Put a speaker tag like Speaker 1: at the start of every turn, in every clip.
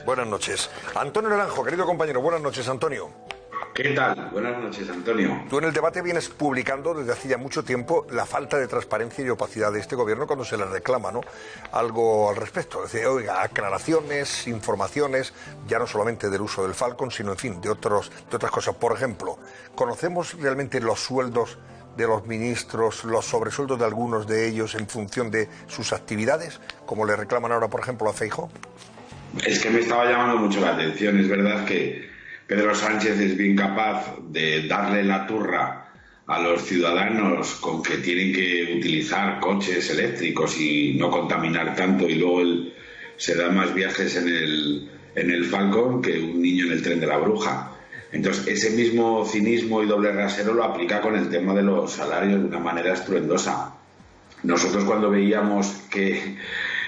Speaker 1: Buenas noches. Antonio Naranjo, querido compañero, buenas noches, Antonio.
Speaker 2: ¿Qué tal? Buenas noches, Antonio.
Speaker 1: Tú en el debate vienes publicando desde hace ya mucho tiempo la falta de transparencia y opacidad de este gobierno cuando se le reclama, ¿no?, algo al respecto. Es decir, oiga, aclaraciones, informaciones, ya no solamente del uso del Falcon, sino, en fin, de otras cosas. Por ejemplo, ¿conocemos realmente los sueldos de los ministros, los sobresueldos de algunos de ellos en función de sus actividades, como le reclaman ahora, por ejemplo, a Feijóo?
Speaker 2: Es que me estaba llamando mucho la atención. Es verdad que Pedro Sánchez es bien capaz de darle la turra a los ciudadanos con que tienen que utilizar coches eléctricos y no contaminar tanto, y luego él se da más viajes en el Falcon que un niño en el tren de la Bruja. Entonces, ese mismo cinismo y doble rasero lo aplica con el tema de los salarios de una manera estruendosa. Nosotros, cuando veíamos que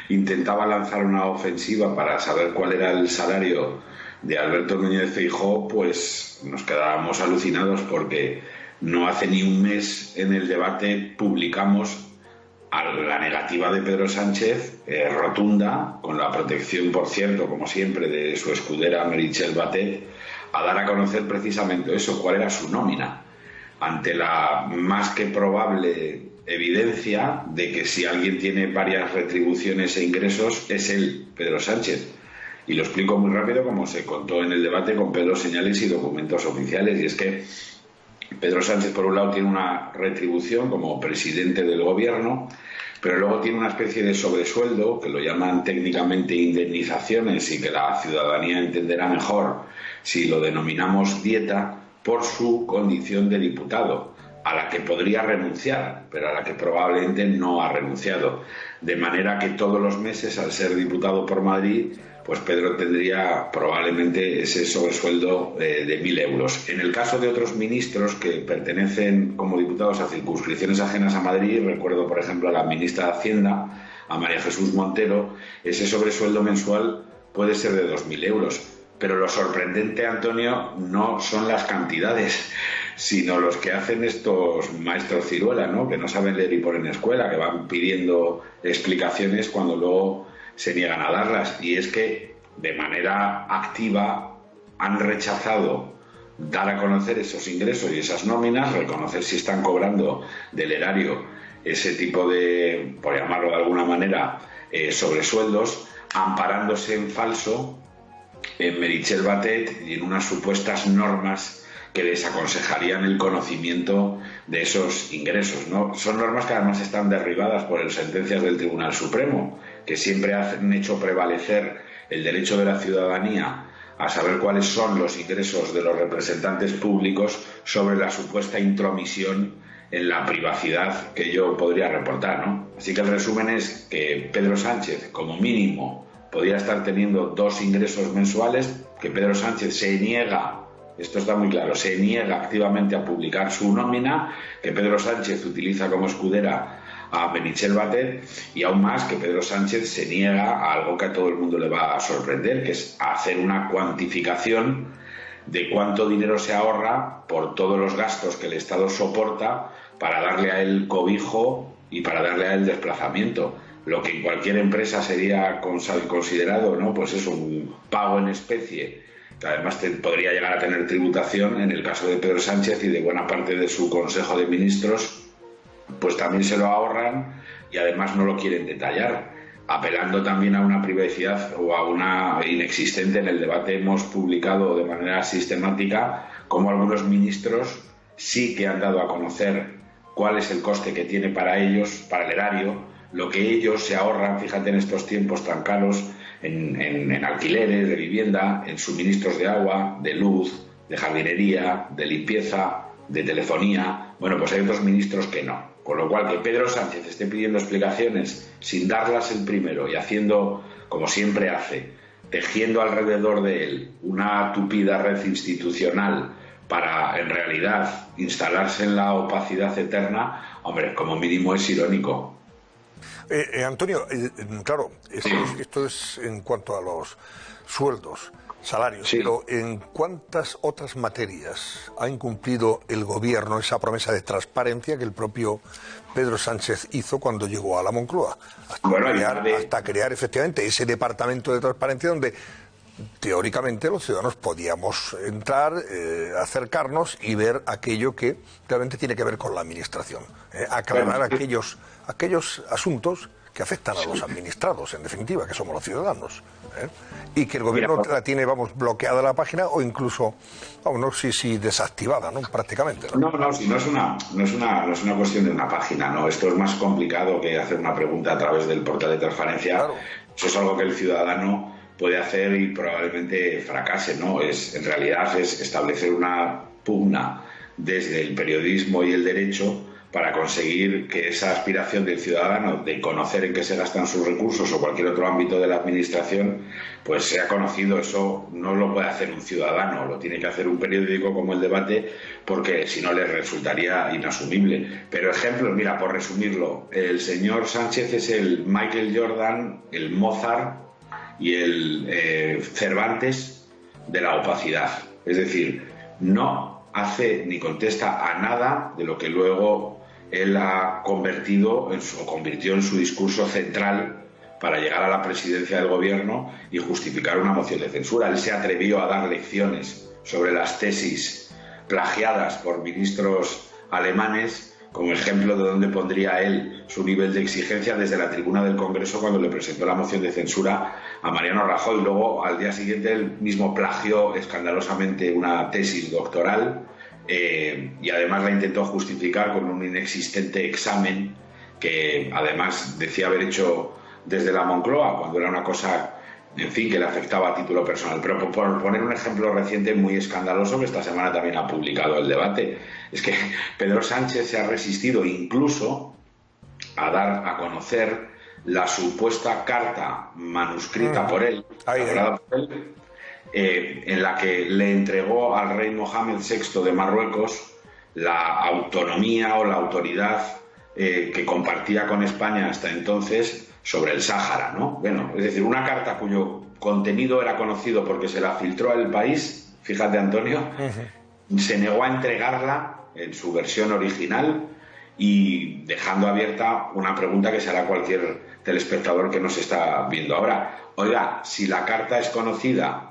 Speaker 2: intentaba lanzar una ofensiva para saber cuál era el salario de Alberto Núñez Feijóo, pues nos quedábamos alucinados, porque no hace ni un mes en el debate publicamos la negativa de Pedro Sánchez, rotunda, con la protección, por cierto, como siempre, de su escudera Meritxell Batet, a dar a conocer precisamente eso, cuál era su nómina, ante la más que probable evidencia de que si alguien tiene varias retribuciones e ingresos es él, Pedro Sánchez. Y lo explico muy rápido, como se contó en el debate, con pelos, señales y documentos oficiales. Y es que Pedro Sánchez, por un lado, tiene una retribución como presidente del gobierno, pero luego tiene una especie de sobresueldo, que lo llaman técnicamente indemnizaciones y que la ciudadanía entenderá mejor si lo denominamos dieta, por su condición de diputado, a la que podría renunciar, pero a la que probablemente no ha renunciado. De manera que todos los meses, al ser diputado por Madrid, pues Pedro tendría probablemente ese sobresueldo de 1.000 euros. En el caso de otros ministros que pertenecen como diputados a circunscripciones ajenas a Madrid, recuerdo por ejemplo a la ministra de Hacienda, a María Jesús Montero, ese sobresueldo mensual puede ser de 2.000 euros. Pero lo sorprendente, Antonio, no son las cantidades, sino los que hacen estos maestros ciruela, ¿no?, que no saben leer y poner en escuela, que van pidiendo explicaciones cuando luego se niegan a darlas. Y es que de manera activa han rechazado dar a conocer esos ingresos y esas nóminas, reconocer si están cobrando del erario ese tipo de, por llamarlo de alguna manera, sobresueldos, amparándose en falso en Meritxell Batet y en unas supuestas normas que les aconsejarían el conocimiento de esos ingresos, ¿no? Son normas que además están derribadas por sentencias del Tribunal Supremo, que siempre han hecho prevalecer el derecho de la ciudadanía a saber cuáles son los ingresos de los representantes públicos sobre la supuesta intromisión en la privacidad que yo podría reportar, ¿no? Así que el resumen es que Pedro Sánchez, como mínimo, podría estar teniendo 2 ingresos mensuales, que Pedro Sánchez se niega, esto está muy claro, se niega activamente a publicar su nómina, que Pedro Sánchez utiliza como escudera a Meritxell Batet, y aún más que Pedro Sánchez se niega a algo que a todo el mundo le va a sorprender, que es hacer una cuantificación de cuánto dinero se ahorra por todos los gastos que el Estado soporta para darle a él cobijo y para darle a él desplazamiento. Lo que en cualquier empresa sería considerado, ¿no?, pues es un pago en especie, que además podría llegar a tener tributación. En el caso de Pedro Sánchez y de buena parte de su Consejo de Ministros, pues también se lo ahorran y además no lo quieren detallar, apelando también a una privacidad o a una inexistente. En el debate hemos publicado de manera sistemática cómo algunos ministros sí que han dado a conocer cuál es el coste que tiene para ellos, para el erario, lo que ellos se ahorran, fíjate, en estos tiempos tan caros, en alquileres de vivienda, en suministros de agua, de luz, de jardinería, de limpieza, de telefonía. Bueno, pues hay otros ministros que no. Con lo cual, que Pedro Sánchez esté pidiendo explicaciones sin darlas el primero y haciendo, como siempre hace, tejiendo alrededor de él una tupida red institucional para, en realidad, instalarse en la opacidad eterna, hombre, como mínimo es irónico.
Speaker 1: Antonio, claro, esto es en cuanto a los sueldos, salarios, sí. Pero ¿en cuántas otras materias ha incumplido el gobierno esa promesa de transparencia que el propio Pedro Sánchez hizo cuando llegó a la Moncloa? Hasta crear efectivamente ese departamento de transparencia donde teóricamente los ciudadanos podíamos entrar, acercarnos y ver aquello que realmente tiene que ver con la administración, aclarar aquellos asuntos que afectan a los administrados, en definitiva, que somos los ciudadanos, y que el gobierno la tiene, bloqueada la página o incluso, no sé si desactivada, ¿no? Prácticamente.
Speaker 2: No, si no es una cuestión de una página, ¿no? Esto es más complicado que hacer una pregunta a través del portal de transparencia. Claro. Eso es algo que el ciudadano puede hacer y probablemente fracase, ¿no? En realidad es establecer una pugna desde el periodismo y el derecho para conseguir que esa aspiración del ciudadano de conocer en qué se gastan sus recursos o cualquier otro ámbito de la administración, pues sea conocido. Eso no lo puede hacer un ciudadano, lo tiene que hacer un periódico como El Debate, porque si no le resultaría inasumible. Pero ejemplos, mira, por resumirlo, el señor Sánchez es el Michael Jordan, el Mozart y el Cervantes de la opacidad. Es decir, no hace ni contesta a nada de lo que luego él ha convirtió en su discurso central para llegar a la presidencia del gobierno y justificar una moción de censura. Él se atrevió a dar lecciones sobre las tesis plagiadas por ministros alemanes, como ejemplo de dónde pondría él su nivel de exigencia desde la tribuna del Congreso cuando le presentó la moción de censura a Mariano Rajoy. Luego, al día siguiente, él mismo plagió escandalosamente una tesis doctoral y además la intentó justificar con un inexistente examen que además decía haber hecho desde la Moncloa, cuando era una cosa, en fin, que le afectaba a título personal. Pero por poner un ejemplo reciente muy escandaloso que esta semana también ha publicado El Debate, es que Pedro Sánchez se ha resistido incluso a dar a conocer la supuesta carta manuscrita por él, en la que le entregó al rey Mohamed VI de Marruecos la autonomía o la autoridad que compartía con España hasta entonces sobre el Sáhara, ¿no? Bueno, es decir, una carta cuyo contenido era conocido porque se la filtró al país, fíjate, Antonio, se negó a entregarla en su versión original y dejando abierta una pregunta que se hará cualquier telespectador que nos está viendo ahora. Oiga, si la carta es conocida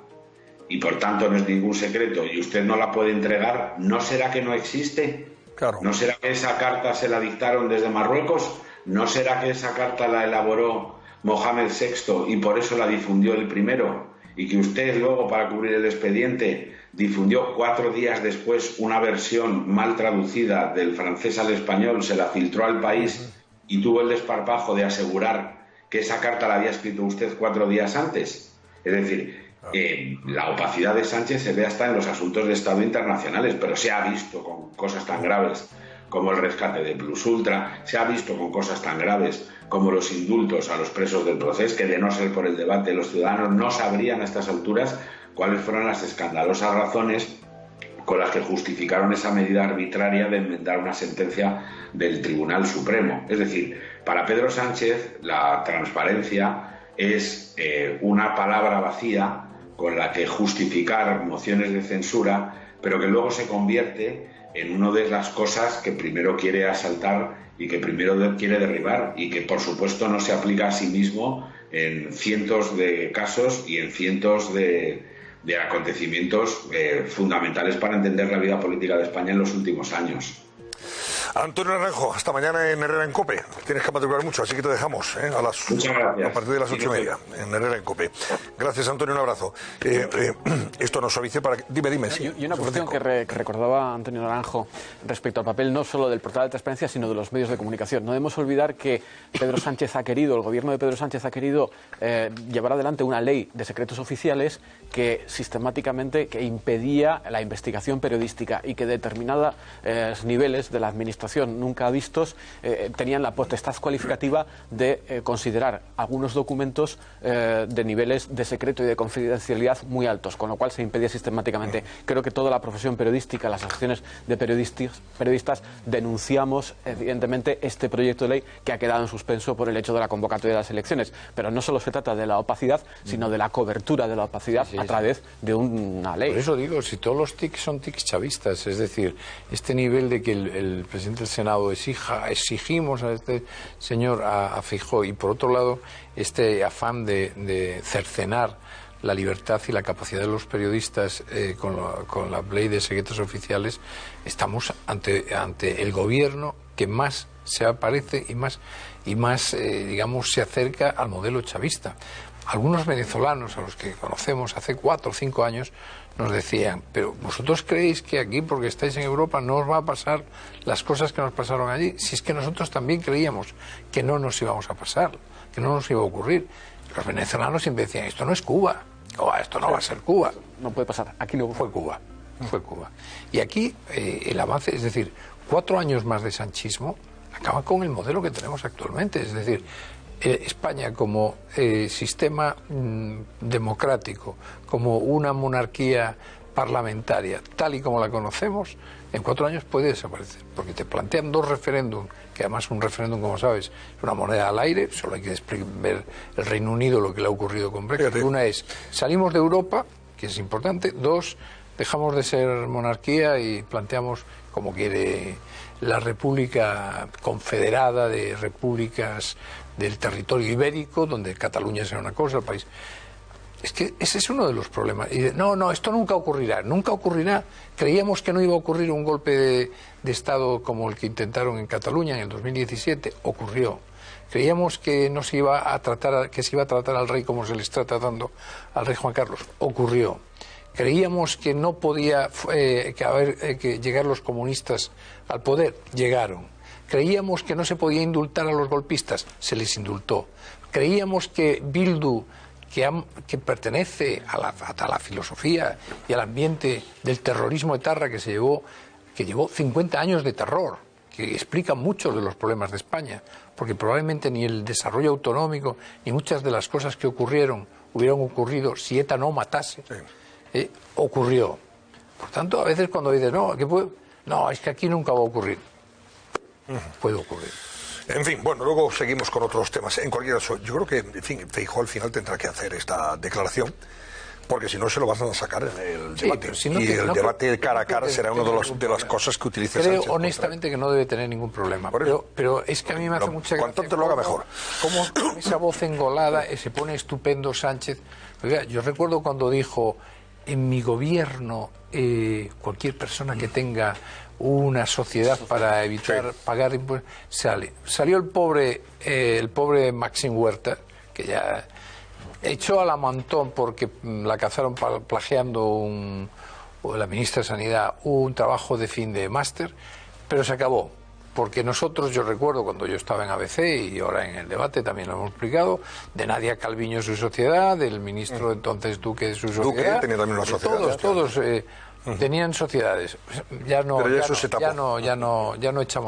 Speaker 2: y por tanto no es ningún secreto y usted no la puede entregar, ¿no será que no existe?
Speaker 1: Claro.
Speaker 2: ¿No será que esa carta se la dictaron desde Marruecos? ¿No será que esa carta la elaboró Mohamed VI y por eso la difundió el primero? Y que usted luego, para cubrir el expediente, difundió 4 días después una versión mal traducida del francés al español, se la filtró al país y tuvo el desparpajo de asegurar que esa carta la había escrito usted 4 días antes. Es decir, la opacidad de Sánchez se ve hasta en los asuntos de Estado internacionales, pero se ha visto con cosas tan graves como el rescate de Plus Ultra, se ha visto con cosas tan graves como los indultos a los presos del Procés, que de no ser por El Debate los ciudadanos no sabrían a estas alturas cuáles fueron las escandalosas razones con las que justificaron esa medida arbitraria de enmendar una sentencia del Tribunal Supremo. Es decir, para Pedro Sánchez la transparencia es una palabra vacía con la que justificar mociones de censura, pero que luego se convierte en una de las cosas que primero quiere asaltar y que primero quiere derribar, y que por supuesto no se aplica a sí mismo en cientos de casos y en cientos de acontecimientos fundamentales para entender la vida política de España en los últimos años.
Speaker 1: Antonio Naranjo, hasta mañana en Herrera en COPE. Tienes que madrugar mucho, así que te dejamos a partir de las 8:30 en Herrera en COPE. Gracias, Antonio, un abrazo. Esto nos avise para... Dime. Sí,
Speaker 3: y una cuestión que recordaba Antonio Naranjo respecto al papel no solo del portal de transparencia, sino de los medios de comunicación. No debemos olvidar que el gobierno de Pedro Sánchez ha querido llevar adelante una ley de secretos oficiales que sistemáticamente impedía la investigación periodística y que determinados niveles de la administración nunca vistos tenían la potestad cualificativa de considerar algunos documentos de niveles de secreto y de confidencialidad muy altos, con lo cual se impedía sistemáticamente. Creo que toda la profesión periodística, las asociaciones de periodistas denunciamos evidentemente este proyecto de ley que ha quedado en suspenso por el hecho de la convocatoria de las elecciones. Pero no solo se trata de la opacidad, sino de la cobertura de la opacidad a través de una ley.
Speaker 4: Por eso digo, si todos los tics son tics chavistas, es decir, este nivel de que el presidente del Senado exigimos a este señor, a Feijóo, y por otro lado este afán de cercenar la libertad y la capacidad de los periodistas con la ley de secretos oficiales, estamos ante el gobierno que más se aparece y más digamos, se acerca al modelo chavista. Algunos venezolanos a los que conocemos hace 4 o 5 años nos decían, pero ¿vosotros creéis que aquí, porque estáis en Europa, no os va a pasar las cosas que nos pasaron allí? Si es que nosotros también creíamos que no nos íbamos a pasar, que no nos iba a ocurrir. Los venezolanos siempre decían, esto no es Cuba, esto no va a ser Cuba.
Speaker 3: No puede pasar, aquí no
Speaker 4: fue Cuba. Fue Cuba. Y aquí el avance, es decir, 4 años más de sanchismo acaba con el modelo que tenemos actualmente, es decir, España como sistema democrático, como una monarquía parlamentaria, tal y como la conocemos, en 4 años puede desaparecer, porque te plantean 2 referéndums, que además un referéndum, como sabes, es una moneda al aire, solo hay que ver el Reino Unido lo que le ha ocurrido con Brexit. Una es, salimos de Europa, que es importante; 2, dejamos de ser monarquía y planteamos, como quiere la República Confederada de Repúblicas del territorio ibérico, donde Cataluña sea una cosa, el país. Es que ese es uno de los problemas. Y no, esto nunca ocurrirá, nunca ocurrirá. Creíamos que no iba a ocurrir un golpe de Estado como el que intentaron en Cataluña en el 2017, ocurrió. Creíamos que no se iba a tratar, que se iba a tratar al rey como se le está tratando al rey Juan Carlos, ocurrió. Creíamos que no podía que llegar los comunistas al poder, llegaron. Creíamos que no se podía indultar a los golpistas, se les indultó. Creíamos que Bildu, que pertenece a la filosofía y al ambiente del terrorismo etarra que llevó 50 años de terror, que explica muchos de los problemas de España, porque probablemente ni el desarrollo autonómico ni muchas de las cosas que ocurrieron hubieran ocurrido si ETA no matase. Ocurrió. Por tanto, a veces cuando dices, no, es que aquí nunca va a ocurrir. Puede ocurrir.
Speaker 1: En fin, bueno, luego seguimos con otros temas. En cualquier caso, yo creo que, en fin, Feijóo al final tendrá que hacer esta declaración, porque si no se lo van a sacar en el debate. El debate cara a cara será una de las cosas que utilice Sánchez.
Speaker 4: Creo honestamente que no debe tener ningún problema. Pero es que a mí me hace mucha gracia.
Speaker 1: Cuanto antes lo haga, mejor.
Speaker 4: Como esa voz engolada se pone estupendo Sánchez. Oiga, yo recuerdo cuando dijo, en mi gobierno, cualquier persona que tenga una sociedad para evitar pagar impuestos, salió el pobre Maxim Huerta, que ya echó a la mantón porque la cazaron plagiando la ministra de Sanidad un trabajo de fin de máster, pero se acabó. Porque nosotros, yo recuerdo cuando yo estaba en ABC, y ahora en el debate también lo hemos explicado, de Nadia Calviño su sociedad, del ministro entonces Duque su sociedad. Duque
Speaker 1: tenía también una sociedad.
Speaker 4: Todos tenían sociedades. Ya no echamos